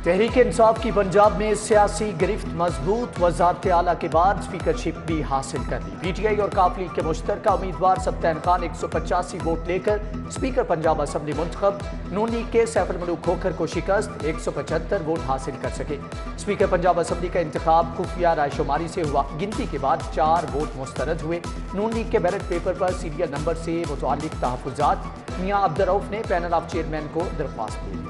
तहरीक इंसाफ की पंजाब में सियासी गिरफ्त मजबूत। वज़ारत आला के बाद स्पीकरशिप भी हासिल कर ली। पीटीआई और काफ लीग के मुश्तरका उम्मीदवार सब्तैन खान 185 वोट लेकर स्पीकर पंजाब असम्बली मुंतखब। नून लीग के सैफुल मलूक खोखर को शिकस्त, 175 वोट हासिल कर सके। स्पीकर पंजाब असम्बली का इंतखाब खुफिया रायशुमारी से हुआ। गिनती के बाद 4 वोट मुस्तरद हुए। नून लीग के बैलेट पेपर पर सीरियल नंबर से मुताल्लिक तहफ़्फ़ुज़ात मियां अब्दुर्रऊफ ने पैनल ऑफ चेयरमैन को दरख्वास्त दी।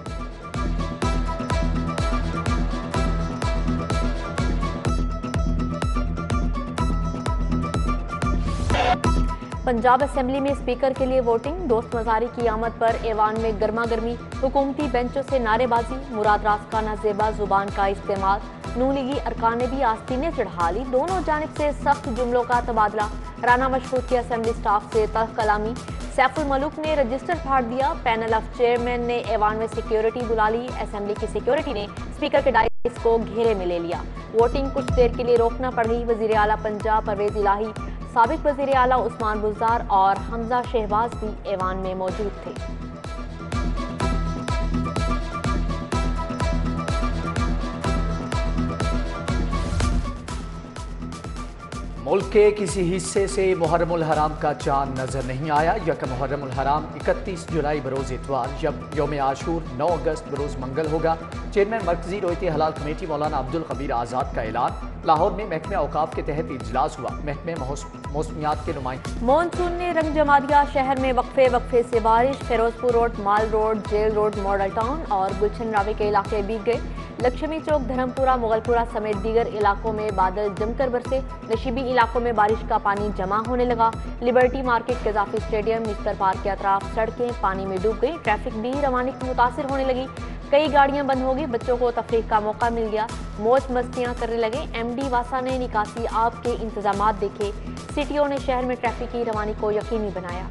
पंजाब असेंबली में स्पीकर के लिए वोटिंग। दोस्त मजारी की आमद पर ऐवान में गर्मा गर्मी। हुकूमती बेंचों से नारेबाजी। मुराद रास का नाजेबा जुबान का इस्तेमाल। नून लीगी अरकान ने भी आस्तीनें चढ़ा ली। दोनों जानिब से सख्त जुमलों का तबादला। राना मशहूद की असेंबली स्टाफ से तल्ख कलामी। सैफुल मलूक ने रजिस्टर फाड़ दिया। पैनल ऑफ चेयरमैन ने ऐवान में सिक्योरिटी बुला ली। असेंबली की सिक्योरिटी ने स्पीकर के डायस को घेरे में ले लिया। वोटिंग कुछ देर के लिए रोकना पड़ गई। वजीर आला पंजाब परवेज इलाही, साबिक वजीर आला उस्मान बुज़दार और हमजा शहबाज भी ऐवान में मौजूद थे। मुल्क के किसी हिस्से से मुहर्रमुल हराम का चांद नजर नहीं आया। यकम मुहर्रमुल हराम 31 जुलाई बरोज इतवार, जब यौम आशूर 9 अगस्त बरोज मंगल होगा। चेयरमैन मरकजी रोयती हलाल कमेटी मौलाना अब्दुल कबीर आज़ाद का ऐलान। लाहौर में महकमे औकाफ के तहत इजलास हुआ। महकमे मौसमियात के नुमाइंदे। मानसून ने रंग जमा दिया। शहर में वक्फे वक्फे से बारिश। Ferozepur road, mall road, jail road, model town और गुलशन रावी के इलाके भीग गए। लक्ष्मी चौक, धर्मपुरा, मुगलपुरा समेत दीगर इलाकों में बादल जमकर बरसे। नशीबी इलाकों में बारिश का पानी जमा होने लगा। Liberty market, Gaddafi stadium, mister park के अतराफ सड़कें पानी में डूब गई। ट्रैफिक भी रवानी मुतासिर होने लगी। कई गाड़ियां बंद हो गई। बच्चों को तफरीह का मौका मिल गया। मौज मस्तियां करने लगे। MD वासा ने निकासी आप के इंतजाम देखे। सिटियों ने शहर में ट्रैफिक की रवानी को यकीनी बनाया।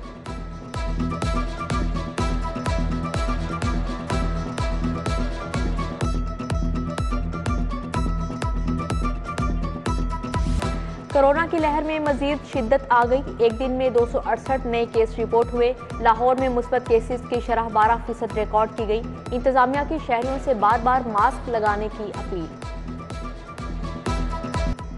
कोरोना की लहर में मजीद शिद्दत आ गई। एक दिन में 268 नए केस रिपोर्ट हुए। लाहौर में मुस्बत केसेस की शरह 12% रिकॉर्ड की गई। इंतजामिया की शहरियों से बार बार मास्क लगाने की अपील।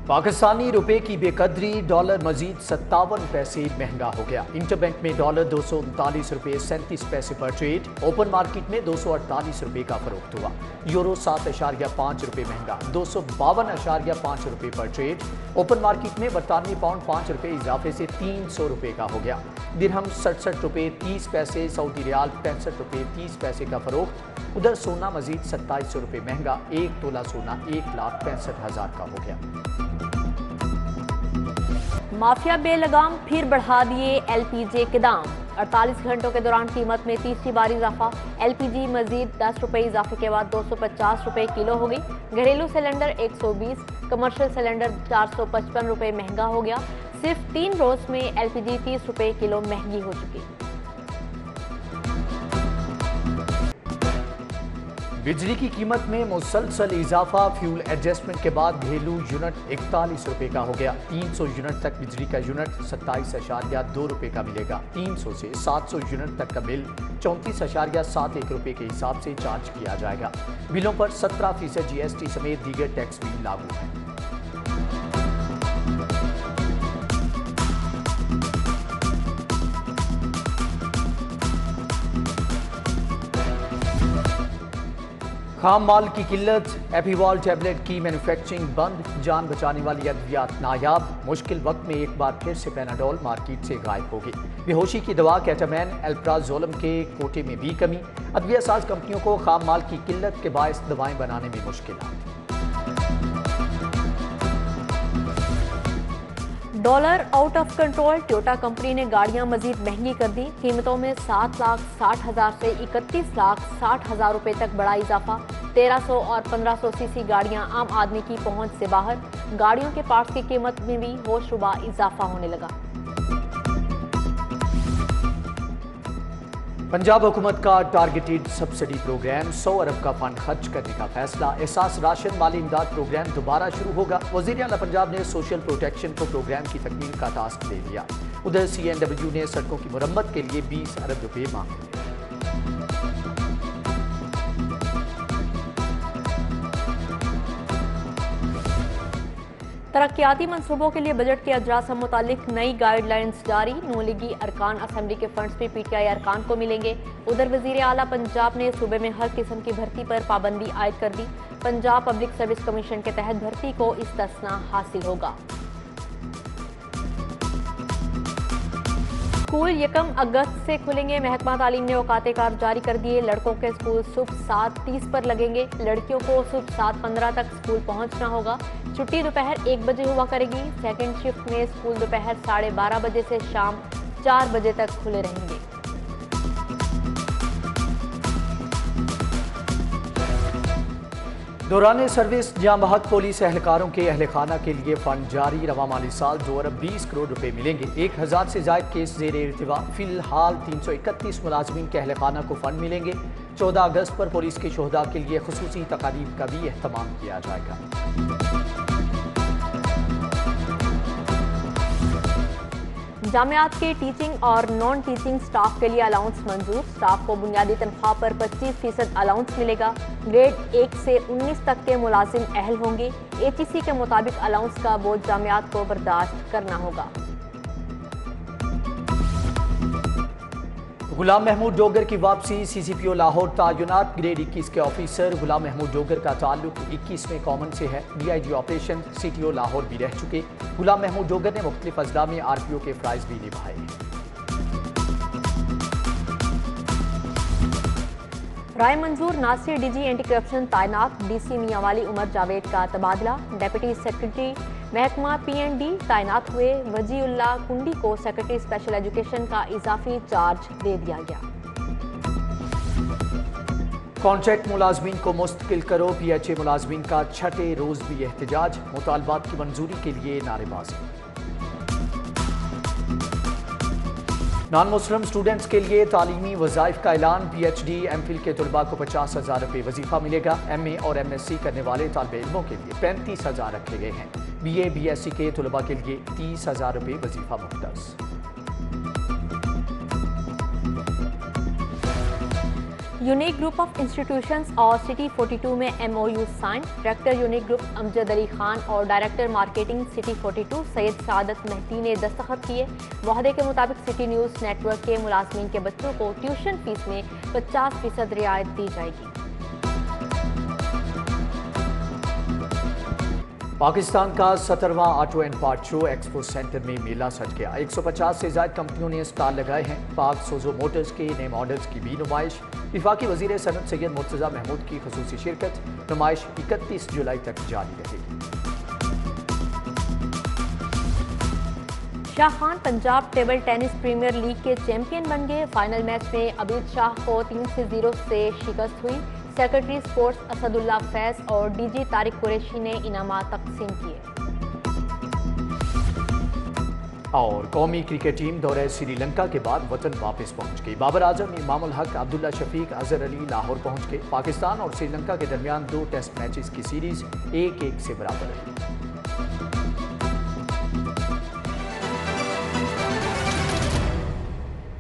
पाकिस्तानी रुपए की बेकदरी। डॉलर मजीद 57 पैसे महंगा हो गया। इंटरबैंक में डॉलर 239 रुपये 37 पैसे पर ट्रेड। ओपन मार्केट में 248 रुपये का फरोख्त हुआ। यूरो 7.5 रुपये महंगा 252.5 रुपये पर ट्रेड। ओपन मार्केट में बरतानवी पाउंड 5 रुपये इजाफे से 300 रुपये का हो गया। दिरहम 67 रुपये 30 पैसे। सऊदी रियाल 65 रुपये 30 पैसे का फरोख्त। उधर सोना मजीद 2700 रुपये महंगा 1 तोला सोना 1,65,000 का हो गया। माफिया बेलगाम फिर बढ़ा दिए LPG के दाम। 48 घंटों के दौरान कीमत में तीसरी बार इजाफा। LPG मजीद 10 रुपये इजाफे के बाद 250 रुपये किलो हो गई। घरेलू सिलेंडर 120, कमर्शियल सिलेंडर 455 रुपये महंगा हो गया। सिर्फ 3 रोज में LPG 30 रुपये किलो महंगी हो चुकी। बिजली की कीमत में मुसलसल इजाफा। फ्यूल एडजस्टमेंट के बाद घरेलू यूनिट 41 रुपये का हो गया। 300 यूनिट तक बिजली का यूनिट 27.2 रुपये का मिलेगा। 300 से 700 यूनिट तक का बिल 34.71 रुपये के हिसाब से चार्ज किया जाएगा। बिलों पर 17% GST समेत दीगर टैक्स भी लागू है। खाम माल की किल्लत। एपीवाल टैबलेट की मैन्युफैक्चरिंग बंद। जान बचाने वाली अद्वियात नायाब। मुश्किल वक्त में एक बार फिर से पैनाडोल मार्केट से गायब हो गई। बेहोशी की दवा कैटामैन एल्प्राजोलम के कोटे में भी कमी। अद्विया साज कंपनियों को खाम माल की किल्लत के बायस दवाएं बनाने में मुश्किल। Dollar out of control. Toyota company ने गाड़ियां मजीद महंगी कर दी। कीमतों में 7,60,000 से 31,60,000 रुपए तक बड़ा इजाफा। 1300 और 1500 सीसी गाड़ियां आम आदमी की पहुंच से बाहर। गाड़ियों के पार्ट्स की कीमत में भी होशरुबा इजाफा होने लगा। पंजाब हुकूमत का टारगेटेड सब्सिडी प्रोग्राम 100 अरब का फंड खर्च करने का फैसला। एहसास राशन माली इमदाद प्रोग्राम दोबारा शुरू होगा। वज़ीर आला पंजाब ने सोशल प्रोटेक्शन को प्रोग्राम की तकमील का टास्क दे दिया। उधर CNW ने सड़कों की मुरम्मत के लिए 20 अरब रुपये मांगे। तरक्याती मंसूबों के लिए बजट के अजरा से मुतालिक नई गाइडलाइंस जारी। नून लीगी अरकान असम्बली के फंड्स भी PTI अरकान को मिलेंगे। उधर वजीर आला पंजाब ने सूबे में हर किस्म की भर्ती पर पाबंदी आयद कर दी। पंजाब पब्लिक सर्विस कमीशन के तहत भर्ती को इस्तिस्ना हासिल होगा। स्कूल 1 अगस्त से खुलेंगे। महकमा तालीम ने औकाते कार जारी कर दिए। लड़कों के स्कूल सुबह 7:30 पर लगेंगे। लड़कियों को सुबह 7:15 तक स्कूल पहुंचना होगा। छुट्टी दोपहर 1 बजे हुआ करेगी। सेकंड शिफ्ट में स्कूल दोपहर 12:30 बजे से शाम 4 बजे तक खुले रहेंगे। दौरान सर्विस जाम बहक पुलिस एहलकारों के अहल खाना के लिए फंड जारी। रवा माली साल 2 अरब 20 करोड़ रुपए मिलेंगे। 1000 से ज्यादा केस जेर इर्तिवा। फिलहाल 331 मुलाजमीन के अहल खाना को फंड मिलेंगे। 14 अगस्त पर पुलिस के शोहदा के लिए खुसूसी तकारीब का भी एहतमाम किया जाएगा। जामियात के टीचिंग और नॉन टीचिंग स्टाफ के लिए अलाउंस मंजूर। स्टाफ को बुनियादी तनख्वाह पर 25% अलाउंस मिलेगा। ग्रेड 1 से 19 तक के मुलाजिम अहल होंगे। HEC के मुताबिक अलाउंस का बोझ जामियात को बर्दाश्त करना होगा। गुलाम महमूद डोगर की वापसी। CCPO लाहौर तायुनात। ग्रेड 21 के ऑफिसर गुलाम महमूद डोगर का ताल्लुक 21वें कॉमन से है। DIG ऑपरेशन CTO लाहौर भी रह चुके गुलाम महमूद डोगर ने मुख्तलिफ अजला में RPO के फ़राइज़ भी निभाए। राय मंजूर। नासिर DG एंटी करप्शन तैनात। DC मियांवाली उमर जावेद का तबादला। डेप्यूटी सेक्रेटरी महकमा PND तैनात हुए। वजीउल्लाह कुंडी को सेक्रेटरी स्पेशल एजुकेशन का इजाफी चार्ज दे दिया गया। कॉन्ट्रैक्ट मुलाजमीन को मुस्तकिल करो। PHA मुलाजमीन का छठे रोज भी एहतजाज। मुतालबात की मंजूरी के लिए नारेबाजी। नॉन मुस्लिम स्टूडेंट्स के लिए तालीमी वज़ाइफ का ऐलान। PhD MPhil के तलबा को 50,000 रुपये वजीफा मिलेगा। MA और MSc करने वाले तालिब इल्मों के लिए 35,000 रखे गए हैं। BA BSc के तलबा के लिए 30,000 रुपये वजीफा मुख्तस। यूनिक ग्रुप ऑफ इंस्टीट्यूशंस और सिटी 42 में MOU साइन। Director unique group Amjad Ali Khan और director marketing city 42 Syed Saadat Mehdi ने दस्तखत किए। वाहदे के मुताबिक सिटी न्यूज़ नेटवर्क के मुलाजमीन के बच्चों को ट्यूशन फीस में 50% रियायत दी जाएगी। पाकिस्तान का 17वां auto and part show expo centre में मेला सज गया। 150 से ज्यादा कंपनियों ने स्टॉल लगाए हैं। पाक सोजो मोटर्स के नए मॉडल्स की भी नुमाइश। विफाकी वजीर सनत सैयद मुर्तज़ा महमूद की खुसूसी शिरकत। नुमाइश 31 जुलाई तक जारी रहेगी। Shah Khan Punjab table tennis premiere league के चैंपियन बन गए। फाइनल मैच में अबीद शाह को 3-0 से शिकस्त हुई। सेक्रेटरी स्पोर्ट्स असदुल्ला फैज और DG तारिक कुरैशी ने इनामात तकसीम किए। और कौमी क्रिकेट टीम दौरे श्रीलंका के बाद वतन वापस पहुंच गई। बाबर आजम, इमामुल हक, अब्दुल्ला शफीक, अजहर अली लाहौर पहुंच गए। पाकिस्तान और श्रीलंका के दरमियान 2 टेस्ट मैचेस की सीरीज 1-1 से बराबर रही।